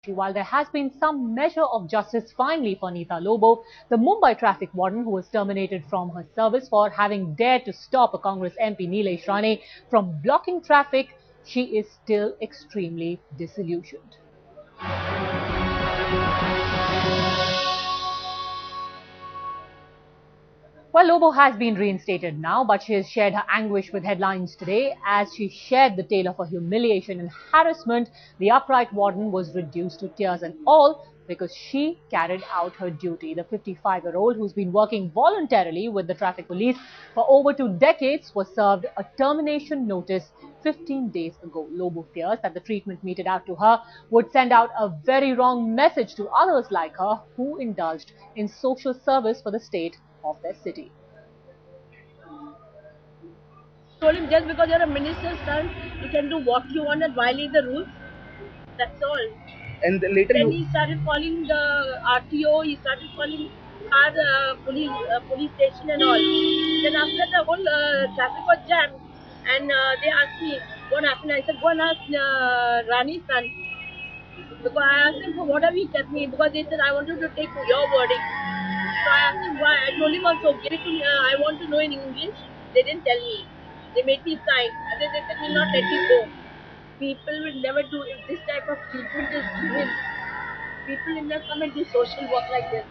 While there has been some measure of justice finally for Anita Lobo, the Mumbai traffic warden who was terminated from her service for having dared to stop a Congress MP Nilesh Rane from blocking traffic, she is still extremely disillusioned. Well, Lobo has been reinstated now, but she has shared her anguish with headlines today as she shared the tale of her humiliation and harassment. The upright warden was reduced to tears and all because she carried out her duty. The 55-year-old, who's been working voluntarily with the traffic police for over 2 decades, was served a termination notice 15 days ago. Lobo fears that the treatment meted out to her would send out a very wrong message to others like her who indulged in social service for the state of their city. Told him just because you're a minister's son, you can do what you want and violate the rules. That's all. And later then he started calling the RTO, he started calling our police station and all. Then after that, the whole traffic was jammed, and they asked me what happened. I said, go and ask Rani's son. Because I asked him, for what have you kept me? Because they said, I wanted to take your verdict. So I asked him why. I told him also, give it to me. I want to know in English. They didn't tell me. They made me sign. And then they said, we'll not let you go. People will never do, if this type of treatment is given, people will not come and do social work like this.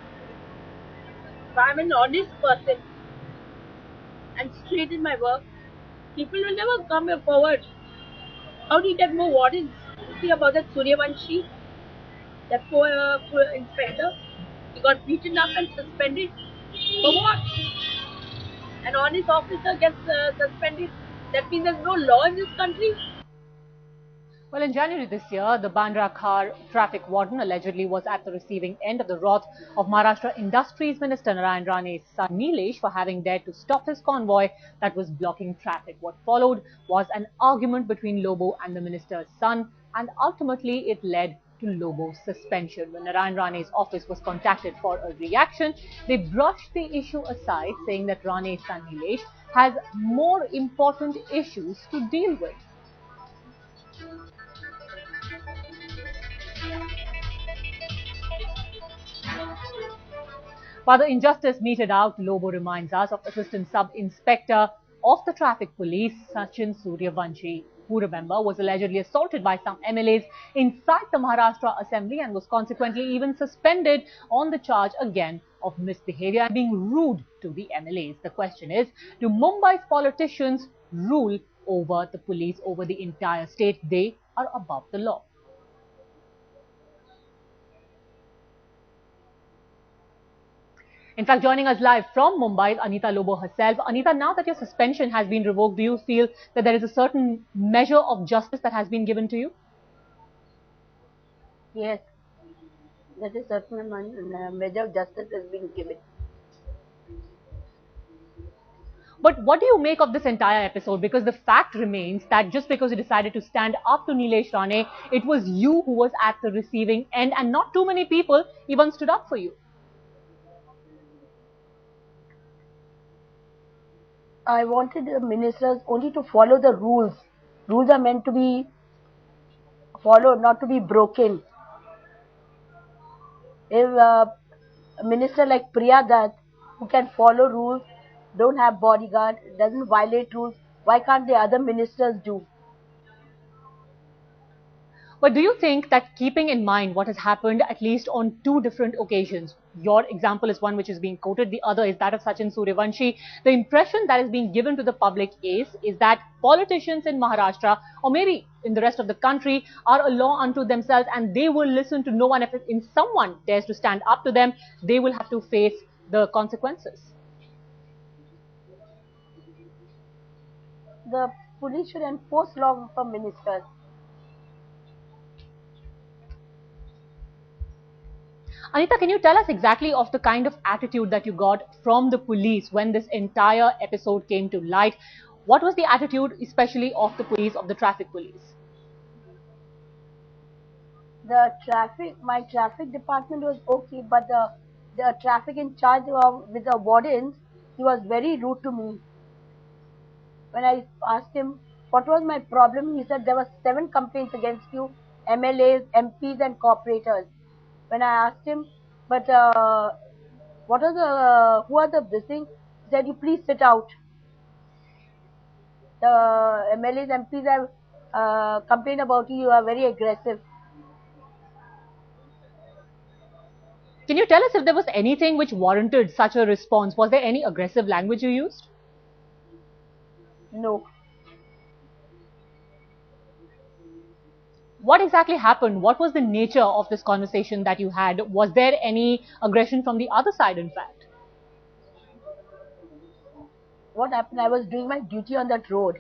If I'm an honest person and straight in my work, people will never come forward. How do you get more wardens? See about that Suryavanshi, that poor inspector. He got beaten up and suspended. For what? An honest officer gets suspended. That means there's no law in this country. Well, in January this year, the Bandra-Khar traffic warden allegedly was at the receiving end of the wrath of Maharashtra Industries Minister Nilesh Rane's son Nilesh for having dared to stop his convoy that was blocking traffic. What followed was an argument between Lobo and the minister's son, and ultimately it led to Lobo's suspension. When Nilesh Rane's office was contacted for a reaction, they brushed the issue aside, saying that Rane's son Nilesh has more important issues to deal with. While the injustice meted out, Lobo reminds us of Assistant Sub-Inspector of the Traffic Police, Sachin Suryavanshi, who, remember, was allegedly assaulted by some MLAs inside the Maharashtra Assembly and was consequently even suspended on the charge again of misbehavior and being rude to the MLAs. The question is, do Mumbai's politicians rule over the police, over the entire state? They are above the law. In fact, joining us live from Mumbai is Anita Lobo herself. Anita, now that your suspension has been revoked, do you feel that there is a certain measure of justice that has been given to you? Yes, that is certain measure of justice has been given. But what do you make of this entire episode? Because the fact remains that just because you decided to stand up to Nilesh Rane, it was you who was at the receiving end and not too many people even stood up for you. I wanted the ministers only to follow the rules. Rules are meant to be followed, not to be broken. If a minister like Priya Dutt, who can follow rules, don't have bodyguard, doesn't violate rules, why can't the other ministers do? But do you think that, keeping in mind what has happened at least on 2 different occasions, your example is one which is being quoted, the other is that of Sachin Suryavanshi, the impression that is being given to the public is that politicians in Maharashtra or maybe in the rest of the country are a law unto themselves and they will listen to no one. If someone dares to stand up to them, they will have to face the consequences. The police should enforce law for ministers. Anita, can you tell us exactly of the kind of attitude that you got from the police when this entire episode came to light? What was the attitude, especially of the police, of the traffic police? My traffic department was okay, but the traffic in charge with the wardens, he was very rude to me. When I asked him what was my problem, he said there were 7 complaints against you MLAs, MPs and corporators. When I asked him, but what are who are this thing? He said, you please sit out. The MLAs, MPs have complained about you. You are very aggressive. Can you tell us if there was anything which warranted such a response? Was there any aggressive language you used? No. What exactly happened? What was the nature of this conversation that you had? Was there any aggression from the other side, in fact? What happened? I was doing my duty on that road,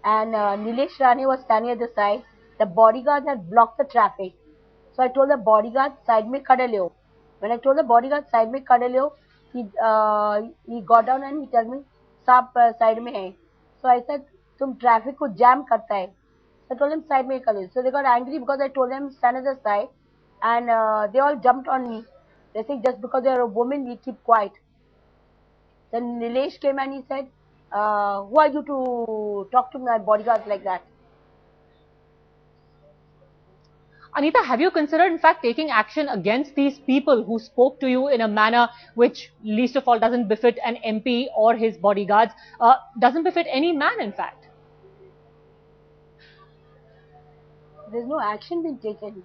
and Nilesh Rane was standing at the side. The bodyguard had blocked the traffic. So I told the bodyguard, side mein khade leo. When I told the bodyguard, side mein khade leo, he got down and he told me, saap side mein hai. So I said, tum traffic ko jam karta hai. So I told them, side mein khade. So they got angry because I told them, stand at the side. And they all jumped on me. They said, just because you're a woman, we keep quiet. Then Nilesh came and he said, who are you to talk to my bodyguards like that? Anita, have you considered, in fact, taking action against these people who spoke to you in a manner which, least of all, doesn't befit an MP or his bodyguards, doesn't befit any man, in fact? There's no action being taken.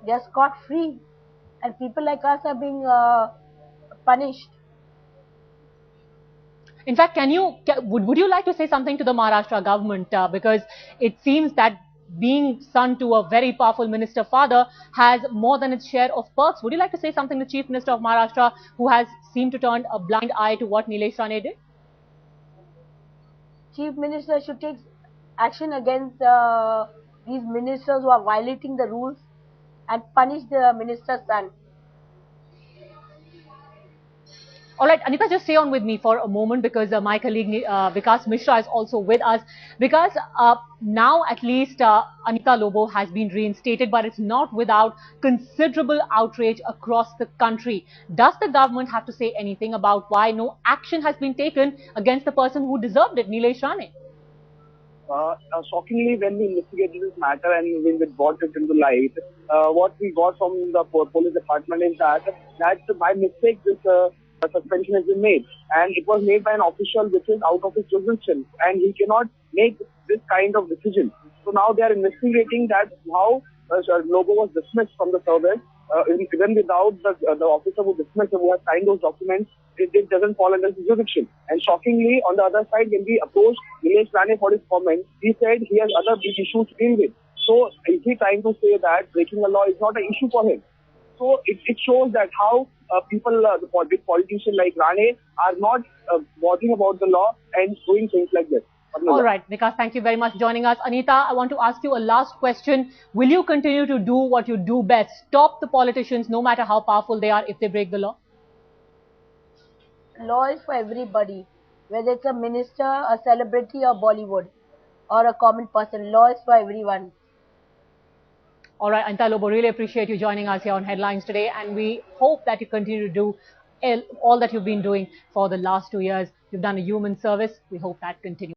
They are scot free, and people like us are being punished. In fact, would you like to say something to the Maharashtra government? Because it seems that being son to a very powerful minister father has more than its share of perks. Would you like to say something to Chief Minister of Maharashtra, who has seemed to turn a blind eye to what Nilesh Rane did? Chief Minister should take action against these ministers who are violating the rules and punish the minister's son. All right, Anita, just stay on with me for a moment because my colleague Vikas Mishra is also with us. Because now at least Anita Lobo has been reinstated, but it's not without considerable outrage across the country. Does the government have to say anything about why no action has been taken against the person who deserved it, Nilesh Rane? Shockingly, when we investigated this matter and when we brought it into light, what we got from the police department is that by mistake this suspension has been made, and it was made by an official which is out of his jurisdiction, and he cannot make this kind of decision. So now they are investigating that how Lobo was dismissed from the service, even without the officer who dismissed him, who has signed those documents. It doesn't fall under his jurisdiction. And shockingly, on the other side, when we approached Nilesh Rane for his comments, he said he has other big issues to deal with. So is he trying to say that breaking the law is not an issue for him? So it shows that how people, the big politicians like Rane, are not bothering about the law and doing things like this. All right, Vikas, thank you very much for joining us. Anita, I want to ask you a last question. Will you continue to do what you do best? Stop the politicians, no matter how powerful they are, if they break the law? Law is for everybody, whether it's a minister, a celebrity, or Bollywood, or a common person. Law is for everyone. All right, Anita Lobo, really appreciate you joining us here on Headlines today, and we hope that you continue to do all that you've been doing for the last 2 years. You've done a human service. We hope that continues.